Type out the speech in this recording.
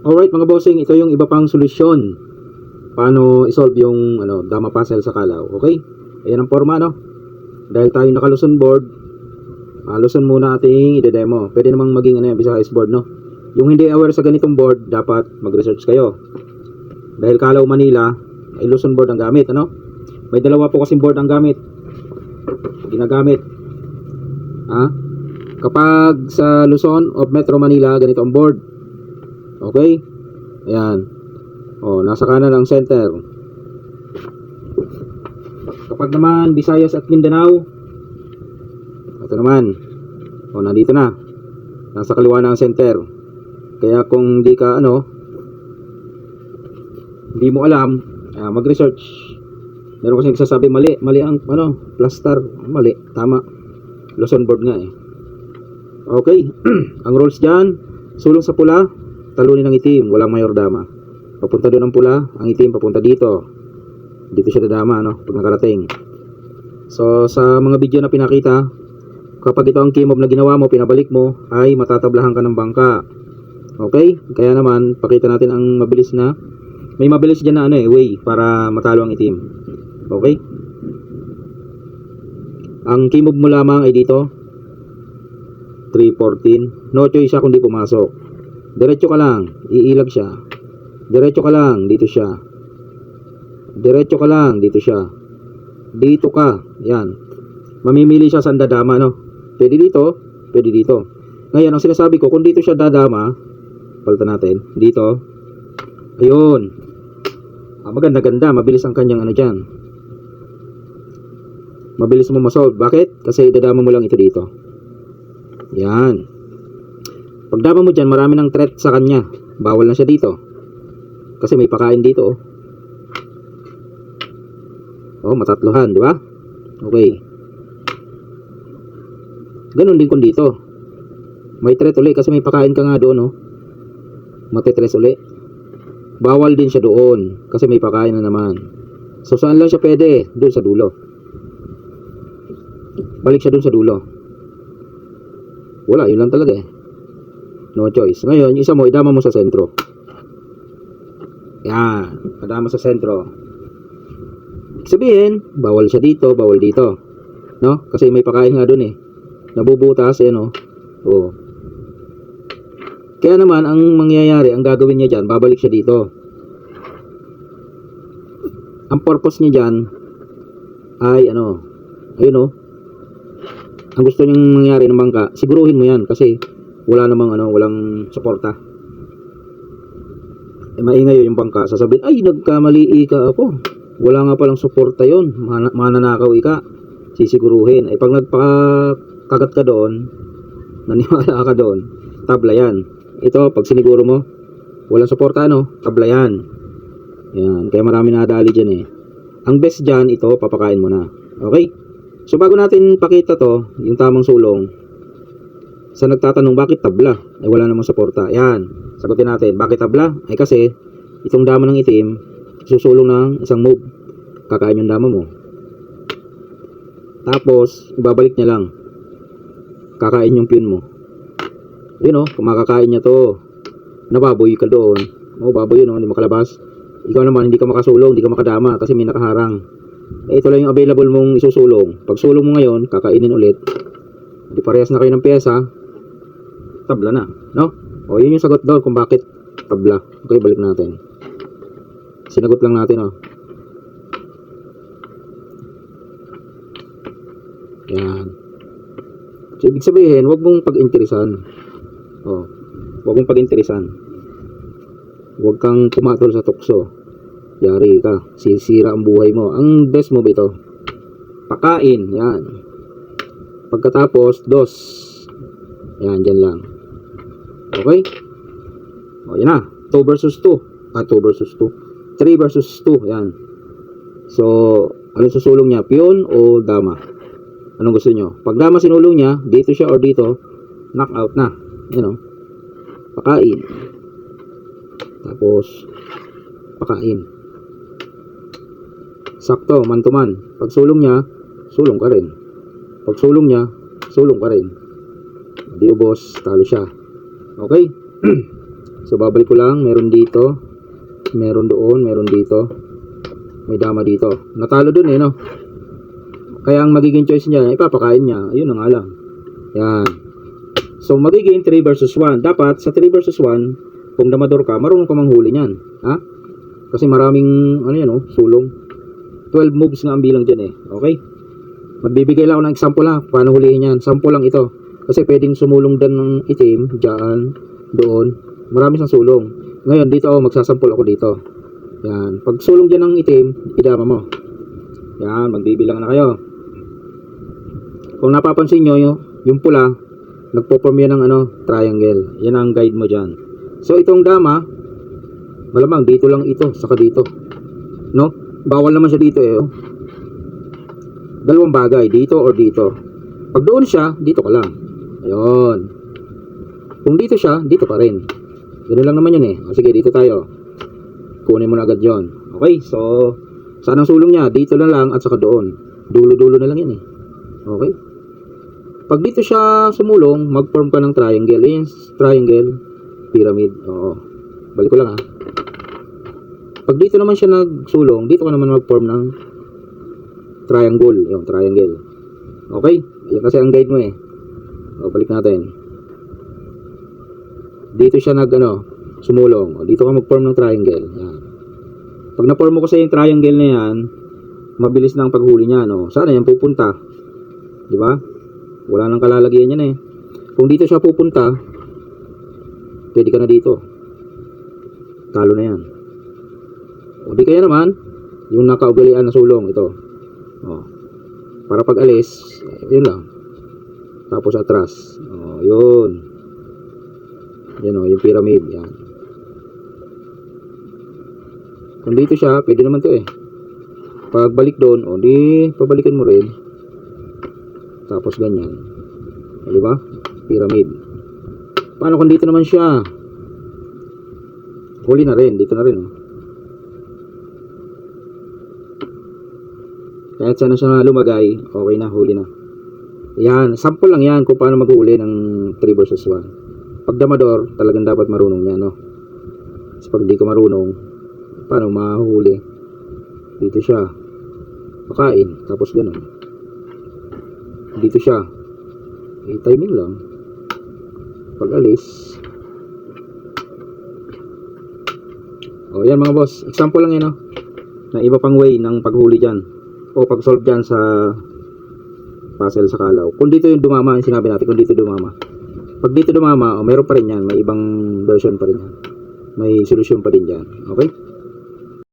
Alright mga bossing, ito yung iba pang solusyon paano isolve yung dama puzzle sa kalaw. Okay? Ayan ang forma, no? Dahil tayo naka Luzon board, Luzon muna ating ide-demo. Pwede namang maging Visayas board, no? Yung hindi aware sa ganitong board, dapat mag-research kayo. Dahil Kalaw Manila ay Luzon board ang gamit, ano? May dalawa po kasing board ang ginagamit. Kapag sa Luzon of Metro Manila, ganito ang board. Okay? Ayan. Nasa kanan ang center. Kapag naman Visayas at Mindanao, ito naman. Nandito na. Nasa kaliwa na ang center. Kaya kung hindi ka hindi mo alam, mag-research. Meron kasi nagsasabi mali ang plaster. Mali, tama. Luzon board nga eh. Okay. Ang rules diyan, sulong sa pula, talunin ng itim, walang mayor dama. Papunta doon ang pula, ang itim papunta dito. Dito siya dadama, pag nakarating. So, sa mga video na pinakita, kapag ito ang key-mob na ginawa mo, pinabalik mo, ay matatablahan ka ng bangka. Okay? Kaya naman, pakita natin ang mabilis na, may mabilis dyan na way, para matalo ang itim. Okay? Ang key-mob mo lamang ay dito, 314. No choice siya kundi pumasok. Diretso ka lang, iilag siya. Diretso ka lang, dito siya. Diretso ka lang, dito siya. Dito ka, yan. Mamimili siya saan dadama, Pwede dito, pwede dito. Ngayon, ang sinasabi ko, kung dito siya dadama, palitan natin, dito. Ayun. Maganda-ganda, mabilis ang kanyang dyan. Mabilis mo masolve. Bakit? Kasi dadama mo lang ito dito. Yan. Pagdama mo dyan, marami ng threat sa kanya. Bawal na siya dito. Kasi may pakain dito, matatlohan, di ba? Okay. Ganun din kung dito. May threat uli kasi may pakain ka nga doon, Matitres uli. Bawal din siya doon kasi may pakain na naman. So saan lang siya pwede? Doon sa dulo. Balik siya doon sa dulo. Wala, yun lang talaga No choice. Ngayon, yung isa mo, idama mo sa sentro. Yan. Idama sa sentro. Sabihin, bawal siya dito, bawal dito. Kasi may pakain nga doon Nabubutas, Kaya naman, ang mangyayari, ang gagawin niya dyan, babalik siya dito. Ang purpose niya dyan, ay ayun ang gusto niyang mangyari ng bangka, siguruhin mo yan, kasi wala namang walang suporta. Maingay yung bangka, sasabihin, ay, nagkamali ka ako. Wala nga palang suporta yon, mananakaw ika. Sisiguruhin. Pag nagpakagat ka doon, naniwala ka doon, tabla yan. Ito, pag siniguro mo, walang suporta, tabla yan. Yan. Kaya marami nadali dyan Ang best dyan, ito, papakain mo na. Okay? So, bago natin pakita to, yung tamang sulong, sa nagtatanong, bakit tabla? Wala namang suporta. Yan. Sagutin natin, bakit tabla? Kasi, itong dama ng itim, susulong ng isang move. Kakain yung dama mo. Tapos, ibabalik niya lang. Kakain yung pin mo. Yun kung makakain niya to, nababoy ka doon. Baboy yun hindi makalabas. Ikaw naman, hindi ka makasulong, hindi ka makadama kasi may nakaharang. Ito lang yung available mong isusulong. Pag sulong mo ngayon, kakainin ulit. Hindi parehas na kayo ng pyesa, tabla na. Yun yung sagot doon kung bakit tabla. Okay, balik natin. Sinagot lang natin, Yan. So, ibig sabihin, huwag mong pag-interesan. Huwag mong pag-interesan. Huwag kang tumatol sa tukso. Yari ka. Sisira ang buhay mo. Ang best mo ba ito? Pakain. Yan. Pagkatapos, dos. Yan, dyan lang. Okay? Yan na. 2 versus 2. 2 versus 2. 3 versus 2. Yan. So, ano susulong niya? Piyon o dama? Anong gusto nyo? Pag dama sinulong niya, dito siya or dito, knock out na. Pakain. Tapos, pakain. Sakto, man to man. Pag sulong niya, sulong ka rin. Pag sulong niya, sulong ka rin. Di ubos, talo siya. Okay? So babalik ko lang, meron dito, meron doon, meron dito, may dama dito. Natalo dun no. Kaya ang magiging choice niya, ipapakain niya. Ayun na nga lang. Yan. So magiging 3 versus 1. Dapat sa 3 versus 1, kung damador ka, marunong ka manghuli niyan. Ha? Kasi maraming sulong. 12 moves nga ang bilang dyan Okay? Magbibigay lang ako ng example paano hulihin yan. Sample lang ito. Kasi pwedeng sumulong dan ng itim, dyan, doon. Marami siyang sulong. Ngayon, dito magsasample ako dito. Yan. Pag sulong dyan ng itim, idama mo. Yan, magbibilang na kayo. Kung napapansin nyo, yung pula, nagpo-form yan ng triangle. Yan ang guide mo dyan. So, itong dama, malamang dito lang ito, saka dito. No? Bawal naman siya dito Dalawang bagay, dito or dito. Pag doon siya, dito ka lang. Ayun. Kung dito siya, dito pa rin. Ganun lang naman yun Sige, dito tayo. Kunin mo na agad yun. Okay, so, saan ang sulong niya? Dito na lang at saka doon. Dulo-dulo na lang yan Okay? Pag dito siya sumulong, mag-form ka ng triangle. Triangle, pyramid. Oo. Balik ko lang Pag dito naman siya nagsulong, dito ka naman mag-form ng triangle. Yung triangle. Okay? Yan kasi ang guide mo balik natin. Dito siya sumulong. Dito ka mag-form ng triangle. Yan. Pag na-form mo kasi yung triangle na yan, mabilis na ang paghuli niya. Saan yan pupunta? Di ba? Wala nang kalalagyan yan Kung dito siya pupunta, pwede ka na dito. Talo na yan. O di kaya naman, yung nakaugalian na sulong, ito. Para pag alis, yun lang. Tapos atras. Yun. Yan yung pyramid. Yan. Kung dito siya, pwede naman to Pagbalik doon, di pabalikan mo rin. Tapos ganyan. Di ba? Pyramid. Paano kung dito naman siya? Huli na rin. Dito na rin. Kahit saan na siya lumagay, okay na, huli na. Yan. Sample lang yan kung paano mag-uuli ng 3 versus 1. Pag damador, talagang dapat marunong yan, Kasi pag di ka marunong, paano mahuli? Dito siya. Pakain. Tapos gano'n. Dito siya. Timing lang. Pag alis. Yan mga boss. Example lang yan na iba pang way ng paghuli dyan. O pag-solve dyan sa puzzle sa kalaw. Kung dito yung dumama, yung sinabi natin, kung dito dumama. Pag dito dumama, meron pa rin yan. May ibang version pa rin yan. May solusyon pa rin dyan. Okay?